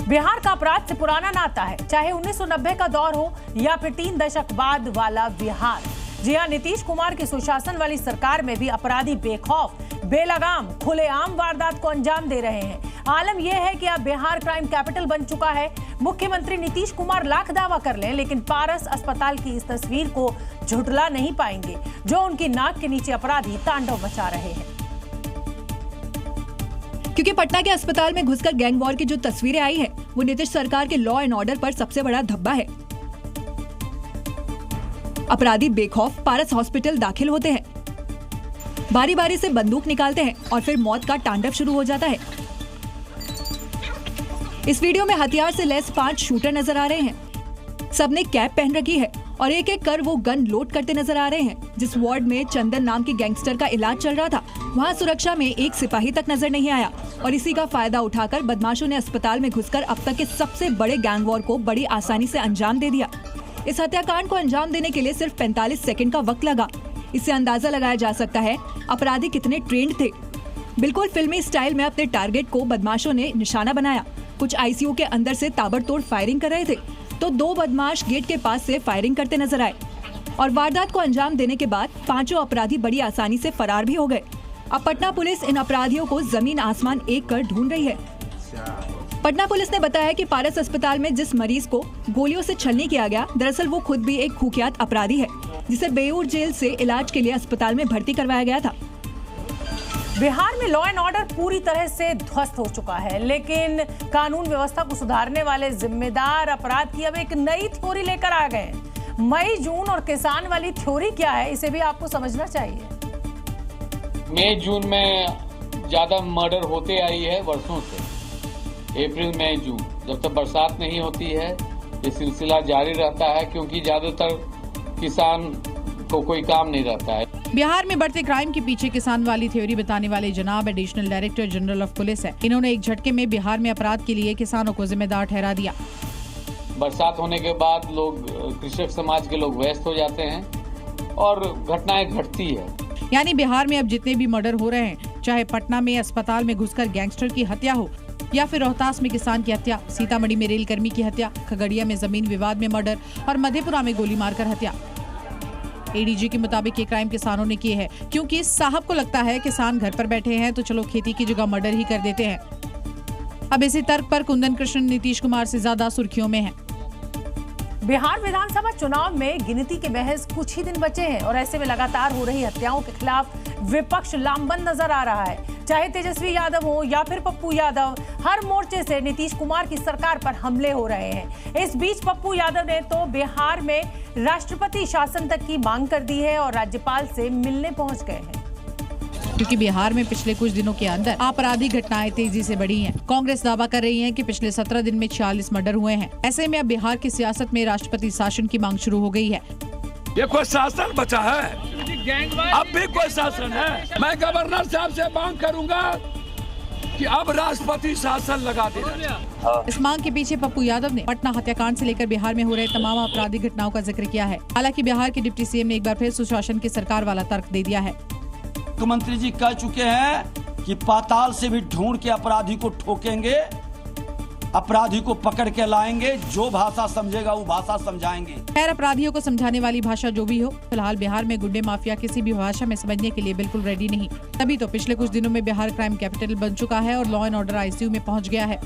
बिहार का अपराध से पुराना नाता है, चाहे 1990 का दौर हो या फिर 3 दशक बाद वाला बिहार। जी हां, नीतीश कुमार की सुशासन वाली सरकार में भी अपराधी बेखौफ, बेलगाम, खुलेआम वारदात को अंजाम दे रहे हैं। आलम यह है कि अब बिहार क्राइम कैपिटल बन चुका है। मुख्यमंत्री नीतीश कुमार लाख दावा कर लें, लेकिन पारस अस्पताल की इस तस्वीर को झुठला नहीं पाएंगे, जो उनकी नाक के नीचे अपराधी तांडव मचा रहे हैं। क्योंकि पटना के अस्पताल में घुसकर गैंग वॉर की जो तस्वीरें आई है, वो नीतीश सरकार के लॉ एंड ऑर्डर पर सबसे बड़ा धब्बा है। अपराधी बेखौफ पारस हॉस्पिटल दाखिल होते हैं, बारी बारी से बंदूक निकालते हैं और फिर मौत का तांडव शुरू हो जाता है। इस वीडियो में हथियार से लैस 5 शूटर नजर आ रहे हैं। सबने कैप पहन रखी है और एक एक कर वो गन लोड करते नजर आ रहे हैं। जिस वार्ड में चंदन नाम के गैंगस्टर का इलाज चल रहा था, वहाँ सुरक्षा में एक सिपाही तक नजर नहीं आया और इसी का फायदा उठाकर बदमाशों ने अस्पताल में घुसकर अब तक के सबसे बड़े गैंग वॉर को बड़ी आसानी से अंजाम दे दिया। इस हत्याकांड को अंजाम देने के लिए सिर्फ 45 सेकंड का वक्त लगा। इससे अंदाजा लगाया जा सकता है अपराधी कितने ट्रेंड थे। बिल्कुल फिल्मी स्टाइल में अपने टारगेट को बदमाशों ने निशाना बनाया। कुछ आईसीयू के अंदर से ताबड़तोड़ फायरिंग कर रहे थे, तो 2 बदमाश गेट के पास से फायरिंग करते नजर आए और वारदात को अंजाम देने के बाद 5 अपराधी बड़ी आसानी से फरार भी हो गए। अब पटना पुलिस इन अपराधियों को जमीन आसमान एक कर ढूंढ रही है। पटना पुलिस ने बताया कि पारस अस्पताल में जिस मरीज को गोलियों से छलनी किया गया, दरअसल वो खुद भी एक कुख्यात अपराधी है, जिसे बेऊर जेल से इलाज के लिए अस्पताल में भर्ती करवाया गया था। बिहार में लॉ एंड ऑर्डर पूरी तरह से ध्वस्त हो चुका है, लेकिन कानून व्यवस्था को सुधारने वाले जिम्मेदार अपराध की अब एक नई थ्योरी लेकर आ गए हैं। मई, जून और किसान वाली थ्योरी क्या है, इसे भी आपको समझना चाहिए। मई जून में ज्यादा मर्डर होते आई है वर्षों से। अप्रैल, मई, जून, जब तक बरसात नहीं होती है ये सिलसिला जारी रहता है, क्योंकि ज्यादातर किसान को कोई काम नहीं रहता है। बिहार में बढ़ते क्राइम के पीछे किसान वाली थ्योरी बताने वाले जनाब additional director general of police है। इन्होंने एक झटके में बिहार में अपराध के लिए किसानों को जिम्मेदार ठहरा दिया। बरसात होने के बाद लोग, कृषक समाज के लोग व्यस्त हो जाते हैं और घटनाएं घटती है। यानी बिहार में अब जितने भी मर्डर हो रहे हैं, चाहे पटना में अस्पताल में घुसकर गैंगस्टर की हत्या हो या फिर रोहतास में किसान की हत्या, सीतामढ़ी में रेलकर्मी की हत्या, खगड़िया में जमीन विवाद में मर्डर और मधेपुरा में गोली मारकर हत्या, एडीजी के मुताबिक ये क्राइम किसानों ने किए हैं, क्योंकि साहब को लगता है किसान घर पर बैठे हैं तो चलो खेती की जगह मर्डर ही कर देते हैं। अब इसी तर्क पर कुंदन कृष्ण नीतीश कुमार से ज्यादा सुर्खियों में हैं। बिहार विधानसभा चुनाव में गिनती के महज कुछ ही दिन बचे हैं और ऐसे में लगातार हो रही हत्याओं के खिलाफ विपक्ष लामबंद नजर आ रहा है। चाहे तेजस्वी यादव हो या फिर पप्पू यादव, हर मोर्चे से नीतीश कुमार की सरकार पर हमले हो रहे हैं। इस बीच पप्पू यादव ने तो बिहार में राष्ट्रपति शासन तक की मांग कर दी है और राज्यपाल से मिलने पहुंच गए हैं, क्योंकि बिहार में पिछले कुछ दिनों के अंदर आपराधिक घटनाएं तेजी से बढ़ी हैं। कांग्रेस दावा कर रही है कि पिछले 17 दिन में 46 मर्डर हुए हैं। ऐसे में अब बिहार की सियासत में राष्ट्रपति शासन की मांग शुरू हो गई है। ये कोई शासन बचा है? अब भी कोई शासन है? मैं गवर्नर साहब से मांग करूंगा कि अब राष्ट्रपति शासन लगा देना। इस मांग के पीछे पप्पू यादव ने पटना हत्याकांड से लेकर बिहार में हो रहे तमाम आपराधिक घटनाओं का जिक्र किया है। हालांकि बिहार के डिप्टी सीएम ने एक बार फिर सुशासन की सरकार वाला तर्क दे दिया है। मुख्यमंत्री जी कह चुके हैं कि पाताल से भी ढूंढ के अपराधी को ठोकेंगे, अपराधी को पकड़ के लाएंगे, जो भाषा समझेगा वो भाषा समझाएंगे। खैर, अपराधियों को समझाने वाली भाषा जो भी हो, फिलहाल बिहार में गुंडे माफिया किसी भी भाषा में समझने के लिए बिल्कुल रेडी नहीं। तभी तो पिछले कुछ दिनों में बिहार क्राइम कैपिटल बन चुका है और लॉ एंड ऑर्डर आईसीयू में पहुंच गया है।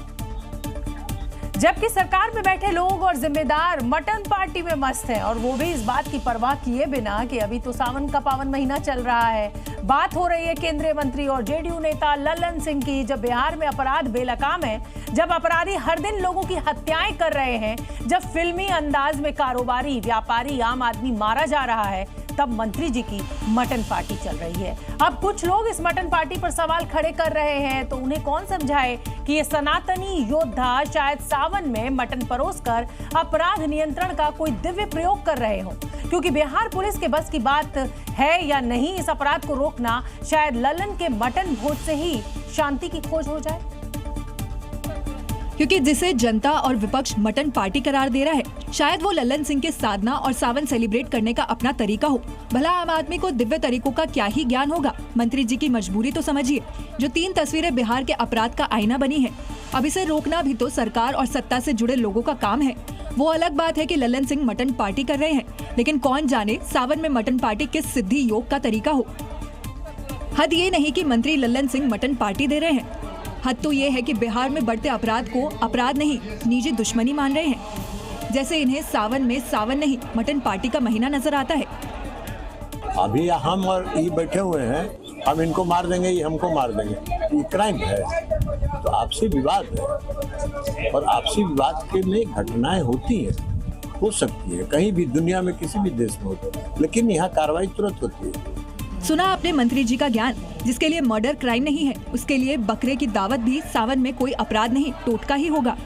जबकि सरकार में बैठे लोग और जिम्मेदार मटन पार्टी में मस्त हैं, और वो भी इस बात की परवाह किए बिना कि अभी तो सावन का पावन महीना चल रहा है। बात हो रही है केंद्रीय मंत्री और जेडीयू नेता लल्लन सिंह की। जब बिहार में अपराध बेलगाम है, जब अपराधी हर दिन लोगों की हत्याएं कर रहे हैं, जब फिल्मी अंदाज में कारोबारी, व्यापारी, आम आदमी मारा जा रहा है, तब मंत्री जी की मटन पार्टी चल रही है। अब कुछ लोग इस मटन पार्टी पर सवाल खड़े कर रहे हैं, तो उन्हें कौन समझाए कि ये सनातनी योद्धा शायद सावन में मटन परोसकर अपराध नियंत्रण का कोई दिव्य प्रयोग कर रहे हो। क्योंकि बिहार पुलिस के बस की बात है या नहीं इस अपराध को रोकना, शायद लल्लन के मटन भोज से ही शांति की खोज हो जाए। क्योंकि जिसे जनता और विपक्ष मटन पार्टी करार दे रहा है, शायद वो लल्लन सिंह के साधना और सावन सेलिब्रेट करने का अपना तरीका हो। भला आम आदमी को दिव्य तरीकों का क्या ही ज्ञान होगा। मंत्री जी की मजबूरी तो समझिए, जो 3 तस्वीरें बिहार के अपराध का आईना बनी है। अब इसे रोकना भी तो सरकार और सत्ता से जुड़े लोगों का काम है। वो अलग बात है कि लल्लन सिंह मटन पार्टी कर रहे हैं, लेकिन कौन जाने सावन में मटन पार्टी किस सिद्धि योग का तरीका हो। हद ये नहीं कि मंत्री लल्लन सिंह मटन पार्टी दे रहे हैं, हद तो ये है कि बिहार में बढ़ते अपराध को अपराध नहीं निजी दुश्मनी मान रहे हैं। जैसे इन्हें सावन में सावन नहीं मटन पार्टी का महीना नजर आता है। अभी हम और ये बैठे हुए हैं, हम इनको मार देंगे, ये हमको मार देंगे, ये क्राइम है। तो आपसी विवाद है और आपसी विवाद के में घटनाएं होती हैं, हो सकती है कहीं भी दुनिया में किसी भी देश में होती है, लेकिन यहाँ कार्रवाई तुरंत होती है। सुना आपने मंत्री जी का ज्ञान, जिसके लिए मर्डर क्राइम नहीं है उसके लिए बकरे की दावत भी सावन में कोई अपराध नहीं टोटका ही होगा।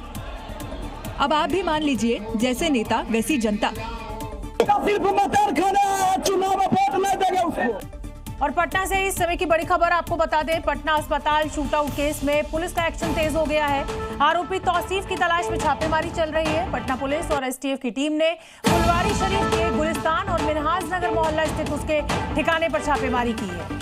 अब आप भी मान लीजिए, जैसे नेता वैसी जनता। और पटना से इस समय की बड़ी खबर आपको बता दें, पटना अस्पताल शूटआउट केस में पुलिस का एक्शन तेज हो गया है। आरोपी तौसीफ की तलाश में छापेमारी चल रही है। पटना पुलिस और एसटीएफ की टीम ने फुलवारी शरीफ के गुलिस्तान और मिनहाज नगर मोहल्ला स्थित उसके ठिकाने पर छापेमारी की है।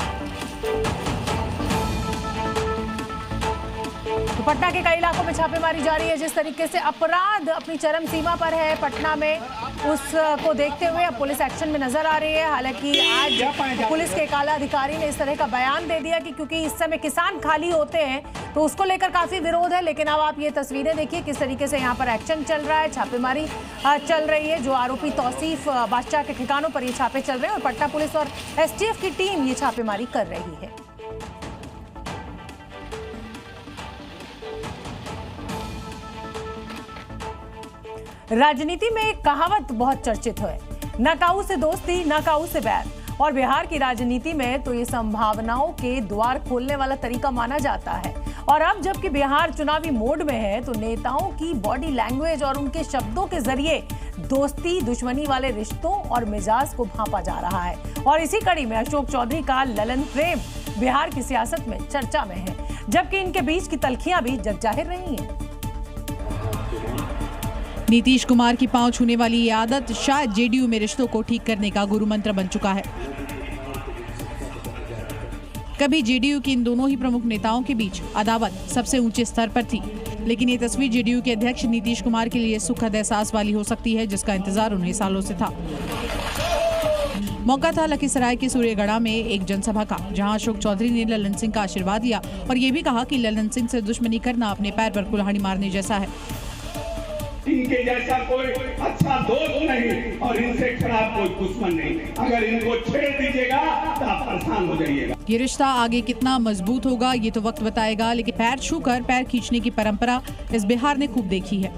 तो पटना के कई इलाकों में छापेमारी जारी है। जिस तरीके से अपराध अपनी चरम सीमा पर है पटना में, उसको देखते हुए अब पुलिस एक्शन में नजर आ रही है। हालांकि आज पुलिस के एक आला अधिकारी ने इस तरह का बयान दे दिया कि क्योंकि इस समय किसान खाली होते हैं तो उसको लेकर काफी विरोध है। लेकिन अब आप ये तस्वीरें देखिए किस तरीके से यहाँ पर एक्शन चल रहा है, छापेमारी चल रही है। जो आरोपी तौसीफ बादशाह के ठिकानों पर ये छापे चल रहे हैं और पटना पुलिस और एसटीएफ की टीम ये छापेमारी कर रही है। राजनीति में एक कहावत बहुत चर्चित है, न काऊ से दोस्ती न काऊ से बैर। और बिहार की राजनीति में तो ये संभावनाओं के द्वार खोलने वाला तरीका माना जाता है। और अब जबकि बिहार चुनावी मोड में है तो नेताओं की बॉडी लैंग्वेज और उनके शब्दों के जरिए दोस्ती दुश्मनी वाले रिश्तों और मिजाज को भांपा जा रहा है। और इसी कड़ी में अशोक चौधरी का ललन प्रेम बिहार की सियासत में चर्चा में है, जबकि इनके बीच की तल्खियां भी जग जाहिर रही हैं। नीतीश कुमार की पांव छूने वाली ये आदत शायद जेडीयू में रिश्तों को ठीक करने का गुरु मंत्र बन चुका है। कभी जेडीयू के इन दोनों ही प्रमुख नेताओं के बीच अदावत सबसे ऊंचे स्तर पर थी, लेकिन ये तस्वीर जेडीयू के अध्यक्ष नीतीश कुमार के लिए सुखद एहसास वाली हो सकती है, जिसका इंतजार उन्हें सालों से था। मौका था लखीसराय के सूर्यगढ़ा में एक जनसभा का, जहां अशोक चौधरी ने ललन सिंह का आशीर्वाद दिया और ये भी कहा कि ललन सिंह से दुश्मनी करना अपने पैर पर कुल्हाड़ी मारने जैसा है। इनके जैसा कोई अच्छा दोस्त नहीं और इनसे खराब कोई दुश्मन नहीं। अगर इनको छेड़ दीजिएगा तो आप परेशान हो जाइएगा। ये रिश्ता आगे कितना मजबूत होगा ये तो वक्त बताएगा, लेकिन पैर छूकर पैर खींचने की परंपरा इस बिहार ने खूब देखी है।